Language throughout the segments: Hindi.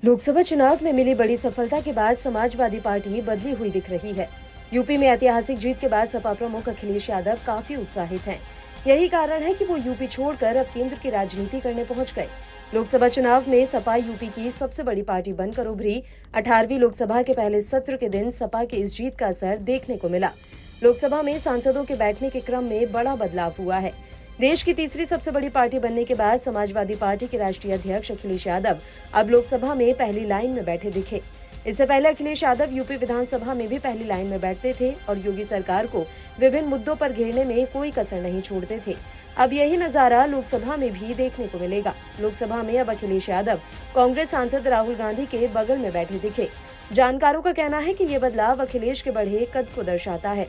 लोकसभा चुनाव में मिली बड़ी सफलता के बाद समाजवादी पार्टी बदली हुई दिख रही है। यूपी में ऐतिहासिक जीत के बाद सपा प्रमुख अखिलेश यादव काफी उत्साहित हैं। यही कारण है कि वो यूपी छोड़कर अब केंद्र की राजनीति करने पहुंच गए। लोकसभा चुनाव में सपा यूपी की सबसे बड़ी पार्टी बनकर उभरी। 18वीं लोकसभा के पहले सत्र के दिन सपा की इस जीत का असर देखने को मिला। लोकसभा में सांसदों के बैठने के क्रम में बड़ा बदलाव हुआ है। देश की तीसरी सबसे बड़ी पार्टी बनने के बाद समाजवादी पार्टी के राष्ट्रीय अध्यक्ष अखिलेश यादव अब लोकसभा में पहली लाइन में बैठे दिखे। इससे पहले अखिलेश यादव यूपी विधानसभा में भी पहली लाइन में बैठते थे और योगी सरकार को विभिन्न मुद्दों पर घेरने में कोई कसर नहीं छोड़ते थे। अब यही नजारा लोकसभा में भी देखने को मिलेगा। लोकसभा में अब अखिलेश यादव कांग्रेस सांसद राहुल गांधी के बगल में बैठे दिखे। जानकारों का कहना है कि ये बदलाव अखिलेश के बढ़े कद को दर्शाता है।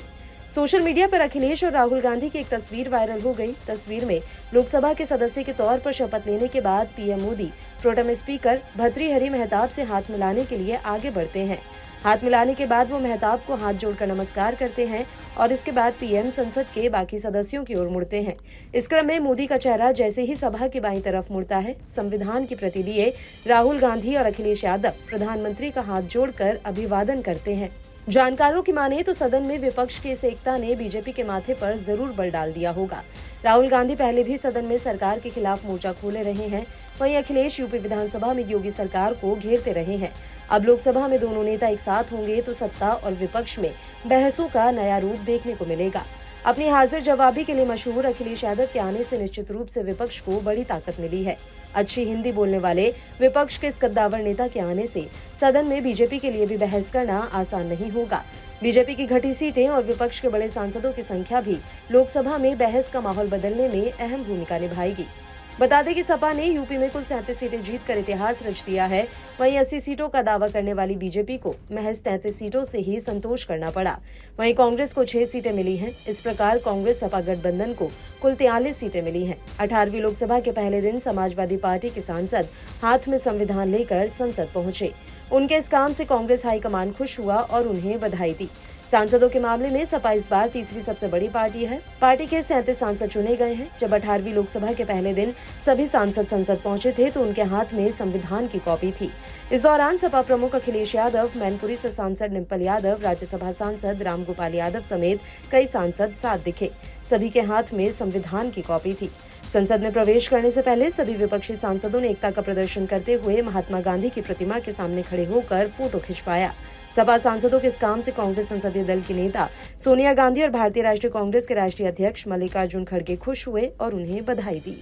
सोशल मीडिया पर अखिलेश और राहुल गांधी की एक तस्वीर वायरल हो गई। तस्वीर में लोकसभा के सदस्य के तौर पर शपथ लेने के बाद PM Modi pro tem speaker Bhartruhari Mahtab से हाथ मिलाने के लिए आगे बढ़ते हैं। हाथ मिलाने के बाद वो मेहताब को हाथ जोड़कर नमस्कार करते हैं और इसके बाद पीएम संसद के बाकी सदस्यों की ओर मुड़ते हैं। इस क्रम में मोदी का चेहरा जैसे ही सभा की बाईं तरफ मुड़ता है, संविधान की प्रति लिए राहुल गांधी और अखिलेश यादव प्रधानमंत्री का हाथ जोड़कर अभिवादन करते हैं। जानकारों की माने तो सदन में विपक्ष की इस एकता ने बीजेपी के माथे पर जरूर बल डाल दिया होगा। राहुल गांधी पहले भी सदन में सरकार के खिलाफ मोर्चा खोले रहे हैं। वहीं अखिलेश यूपी विधानसभा में योगी सरकार को घेरते रहे हैं। अब लोकसभा में दोनों नेता एक साथ होंगे तो सत्ता और विपक्ष में बहसों का नया रूप देखने को मिलेगा। अपनी हाजिर जवाबी के लिए मशहूर अखिलेश यादव के आने से निश्चित रूप से विपक्ष को बड़ी ताकत मिली है। अच्छी हिंदी बोलने वाले विपक्ष के इस कद्दावर नेता के आने से सदन में बीजेपी के लिए भी बहस करना आसान नहीं होगा। बीजेपी की घटी सीटें और विपक्ष के बड़े सांसदों की संख्या भी लोकसभा में बहस का माहौल बदलने में अहम भूमिका निभाएगी। बता दें कि सपा ने यूपी में कुल 37 सीटें जीतकर इतिहास रच दिया है। वहीं 80 सीटों का दावा करने वाली बीजेपी को महज 33 सीटों से ही संतोष करना पड़ा। वहीं कांग्रेस को 6 सीटें मिली हैं। इस प्रकार कांग्रेस सपा गठबंधन को कुल 43 सीटें मिली हैं। 18वीं लोकसभा के पहले दिन समाजवादी पार्टी के सांसद हाथ में संविधान लेकर संसद पहुंचे। उनके इस काम से कांग्रेस हाईकमान खुश हुआ और उन्हें बधाई दी। सांसदों के मामले में सपा इस बार तीसरी सबसे बड़ी पार्टी है। पार्टी के 37 सांसद चुने गए हैं। जब 18वीं लोकसभा के पहले दिन सभी सांसद संसद पहुंचे थे तो उनके हाथ में संविधान की कॉपी थी। इस दौरान सपा प्रमुख अखिलेश यादव, मैनपुरी से सांसद डिम्पल यादव, राज्यसभा सांसद रामगोपाल यादव समेत कई सांसद साथ दिखे। सभी के हाथ में संविधान की कॉपी थी। संसद में प्रवेश करने से पहले सभी विपक्षी सांसदों ने एकता का प्रदर्शन करते हुए महात्मा गांधी की प्रतिमा के सामने खड़े होकर फोटो खिंचवाया। सपा सांसदों के इस काम से कांग्रेस संसदीय दल की नेता सोनिया गांधी और भारतीय राष्ट्रीय कांग्रेस के राष्ट्रीय अध्यक्ष मल्लिकार्जुन खड़गे खुश हुए और उन्हें बधाई दी।